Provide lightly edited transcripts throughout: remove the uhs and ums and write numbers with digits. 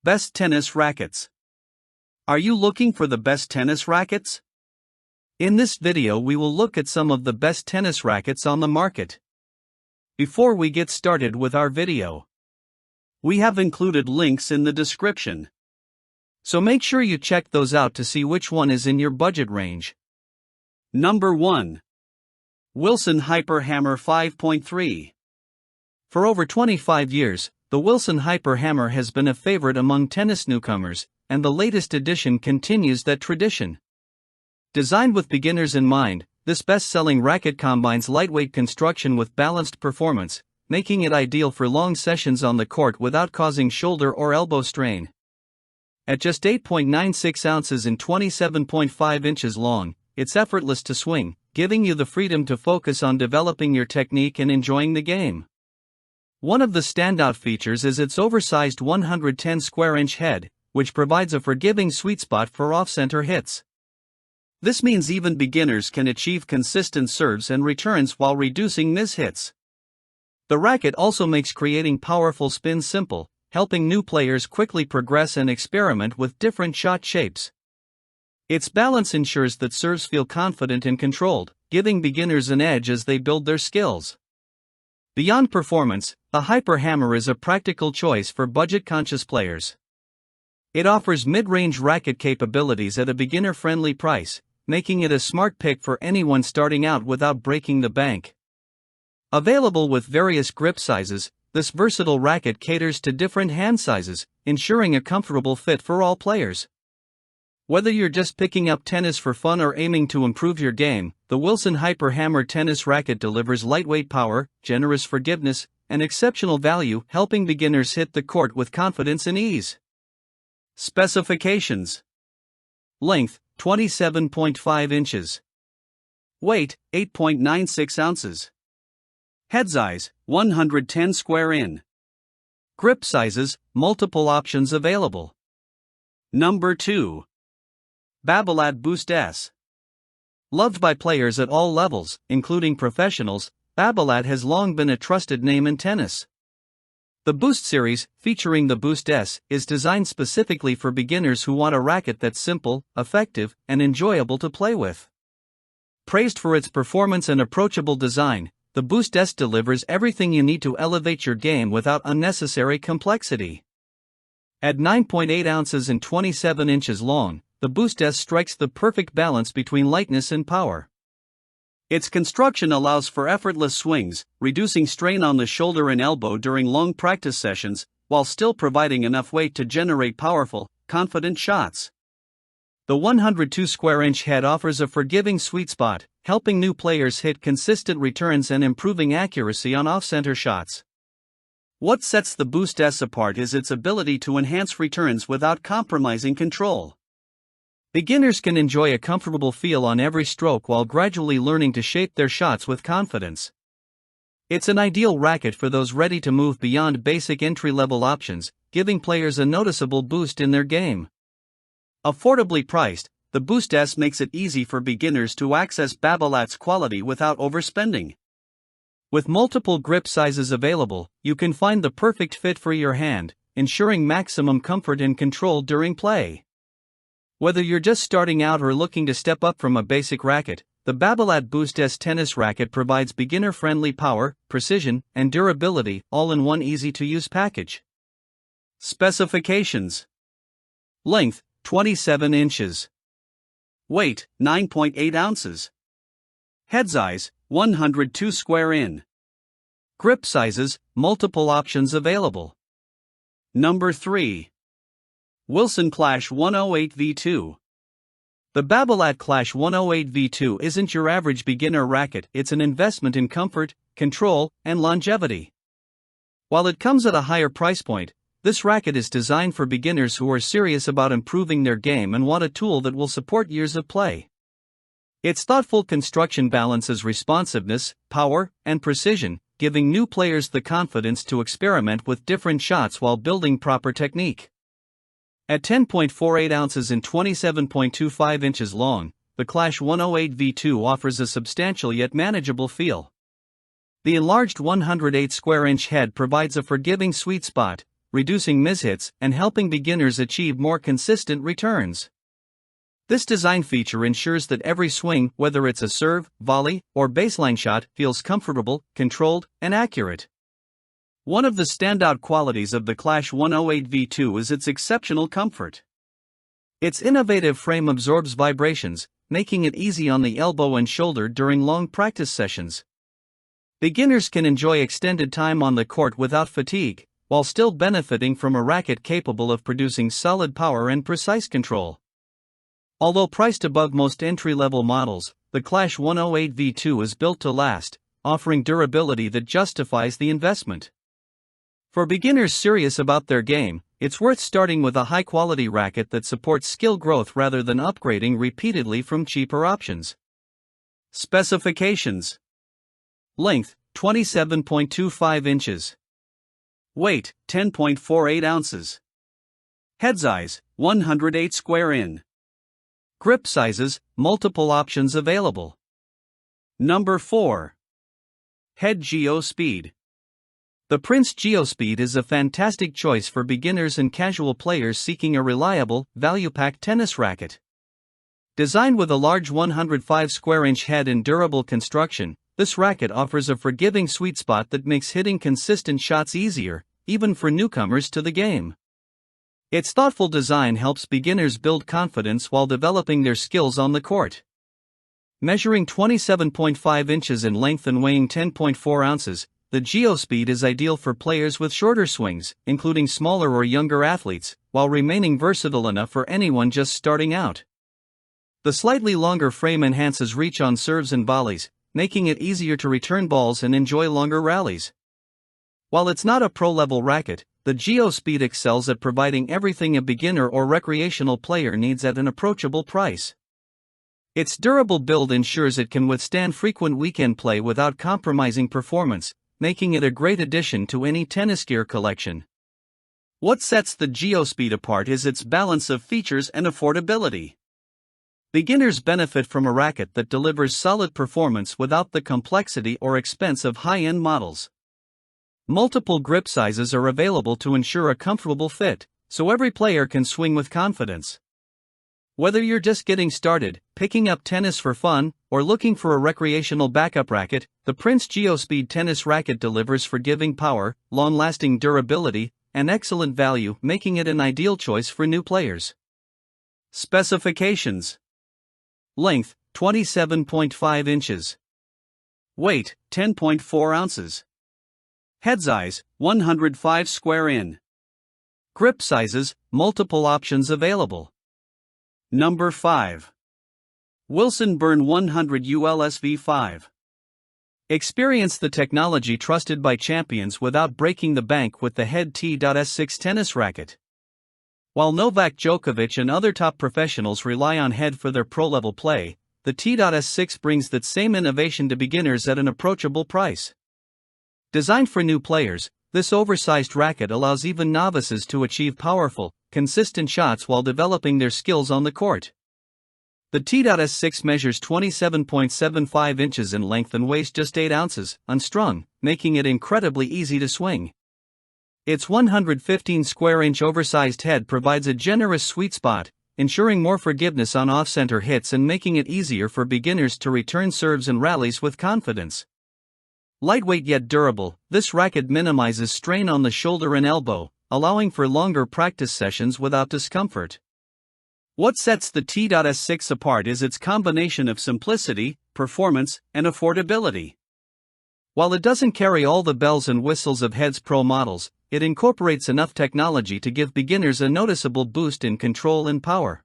Best tennis rackets. Are you looking for the best tennis rackets? In this video we will look at some of the best tennis rackets on the market. Before we get started with our video, we have included links in the description, so make sure you check those out to see which one is in your budget range. Number 1. Wilson Hyper Hammer 5.3. For over 25 years, the Wilson Hyper Hammer has been a favorite among tennis newcomers, and the latest edition continues that tradition. Designed with beginners in mind, this best-selling racket combines lightweight construction with balanced performance, making it ideal for long sessions on the court without causing shoulder or elbow strain. At just 8.96 ounces and 27.5 inches long, it's effortless to swing, giving you the freedom to focus on developing your technique and enjoying the game. One of the standout features is its oversized 110 square inch head, which provides a forgiving sweet spot for off-center hits. This means even beginners can achieve consistent serves and returns while reducing mishits. The racket also makes creating powerful spins simple, helping new players quickly progress and experiment with different shot shapes. Its balance ensures that serves feel confident and controlled, giving beginners an edge as they build their skills. Beyond performance, the Hyper Hammer is a practical choice for budget-conscious players. It offers mid-range racket capabilities at a beginner-friendly price, making it a smart pick for anyone starting out without breaking the bank. Available with various grip sizes, this versatile racket caters to different hand sizes, ensuring a comfortable fit for all players. Whether you're just picking up tennis for fun or aiming to improve your game, the Wilson Hyper Hammer tennis racket delivers lightweight power, generous forgiveness, and exceptional value, helping beginners hit the court with confidence and ease. Specifications: length, 27.5 inches. Weight, 8.96 ounces. Head size, 110 square in. Grip sizes, multiple options available. Number 2. Babolat Boost S. Loved by players at all levels, including professionals, Babolat has long been a trusted name in tennis. The Boost series, featuring the Boost S, is designed specifically for beginners who want a racket that's simple, effective, and enjoyable to play with. Praised for its performance and approachable design, the Boost S delivers everything you need to elevate your game without unnecessary complexity. At 9.8 ounces and 27 inches long, the Boost S strikes the perfect balance between lightness and power. Its construction allows for effortless swings, reducing strain on the shoulder and elbow during long practice sessions, while still providing enough weight to generate powerful, confident shots. The 102 square inch head offers a forgiving sweet spot, helping new players hit consistent returns and improving accuracy on off-center shots. What sets the Boost S apart is its ability to enhance returns without compromising control. Beginners can enjoy a comfortable feel on every stroke while gradually learning to shape their shots with confidence. It's an ideal racket for those ready to move beyond basic entry-level options, giving players a noticeable boost in their game. Affordably priced, the Boost S makes it easy for beginners to access Babolat's quality without overspending. With multiple grip sizes available, you can find the perfect fit for your hand, ensuring maximum comfort and control during play. Whether you're just starting out or looking to step up from a basic racket, the Babolat Boost S tennis racket provides beginner-friendly power, precision, and durability, all in one easy-to-use package. Specifications: length, 27 inches. Weight, 9.8 ounces. Head size, 102 square in. Grip sizes, multiple options available. Number 3. Wilson Clash 108 V2. The Babolat Clash 108 V2 isn't your average beginner racket, it's an investment in comfort, control, and longevity. While it comes at a higher price point, this racket is designed for beginners who are serious about improving their game and want a tool that will support years of play. Its thoughtful construction balances responsiveness, power, and precision, giving new players the confidence to experiment with different shots while building proper technique. At 10.48 ounces and 27.25 inches long, the Clash 108 V2 offers a substantial yet manageable feel. The enlarged 108 square inch head provides a forgiving sweet spot, reducing mishits and helping beginners achieve more consistent returns. This design feature ensures that every swing, whether it's a serve, volley, or baseline shot, feels comfortable, controlled, and accurate. One of the standout qualities of the Clash 108 V2 is its exceptional comfort. Its innovative frame absorbs vibrations, making it easy on the elbow and shoulder during long practice sessions. Beginners can enjoy extended time on the court without fatigue, while still benefiting from a racket capable of producing solid power and precise control. Although priced above most entry-level models, the Clash 108 V2 is built to last, offering durability that justifies the investment. For beginners serious about their game, it's worth starting with a high-quality racket that supports skill growth rather than upgrading repeatedly from cheaper options. Specifications: length, 27.25 inches. Weight, 10.48 ounces. Head size, 108 square in. Grip sizes, multiple options available. Number 4. Head Geo Speed. The Prince Geo Speed is a fantastic choice for beginners and casual players seeking a reliable, value-packed tennis racket. Designed with a large 105 square inch head and durable construction, this racket offers a forgiving sweet spot that makes hitting consistent shots easier, even for newcomers to the game. Its thoughtful design helps beginners build confidence while developing their skills on the court. Measuring 27.5 inches in length and weighing 10.4 ounces, the Geo Speed is ideal for players with shorter swings, including smaller or younger athletes, while remaining versatile enough for anyone just starting out. The slightly longer frame enhances reach on serves and volleys, making it easier to return balls and enjoy longer rallies. While it's not a pro-level racket, the Geo Speed excels at providing everything a beginner or recreational player needs at an approachable price. Its durable build ensures it can withstand frequent weekend play without compromising performance, making it a great addition to any tennis gear collection. What sets the Geo Speed apart is its balance of features and affordability. Beginners benefit from a racket that delivers solid performance without the complexity or expense of high-end models. Multiple grip sizes are available to ensure a comfortable fit, so every player can swing with confidence. Whether you're just getting started, picking up tennis for fun, or looking for a recreational backup racket, the Prince Geo Speed tennis racket delivers forgiving power, long-lasting durability, and excellent value, making it an ideal choice for new players. Specifications: length, 27.5 inches. Weight, 10.4 ounces. Head size, 105 square in. Grip sizes, multiple options available. Number 5. Wilson Burn 100 ULSV5. Experience the technology trusted by champions without breaking the bank with the Head T.S6 tennis racket. While Novak Djokovic and other top professionals rely on Head for their pro-level play, the T.S6 brings that same innovation to beginners at an approachable price. Designed for new players, this oversized racket allows even novices to achieve powerful, consistent shots while developing their skills on the court. The T.S6 measures 27.75 inches in length and weighs just 8 ounces, unstrung, making it incredibly easy to swing. Its 115 square inch oversized head provides a generous sweet spot, ensuring more forgiveness on off-center hits and making it easier for beginners to return serves and rallies with confidence. Lightweight yet durable, this racket minimizes strain on the shoulder and elbow, allowing for longer practice sessions without discomfort. What sets the T.S6 apart is its combination of simplicity, performance, and affordability. While it doesn't carry all the bells and whistles of Head's pro models, it incorporates enough technology to give beginners a noticeable boost in control and power.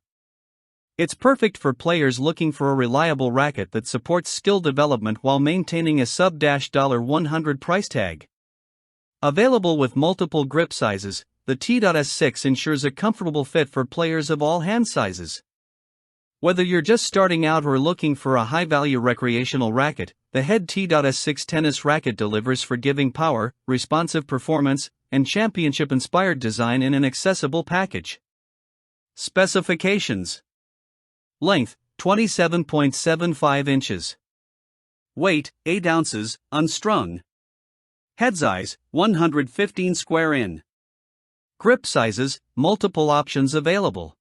It's perfect for players looking for a reliable racket that supports skill development while maintaining a sub-$100 price tag. Available with multiple grip sizes, the T.S6 ensures a comfortable fit for players of all hand sizes. Whether you're just starting out or looking for a high-value recreational racket, the Head T.S6 tennis racket delivers forgiving power, responsive performance, and championship-inspired design in an accessible package. Specifications: length, 27.75 inches. Weight, 8 ounces, unstrung. Head size, 115 square in. Grip sizes, multiple options available.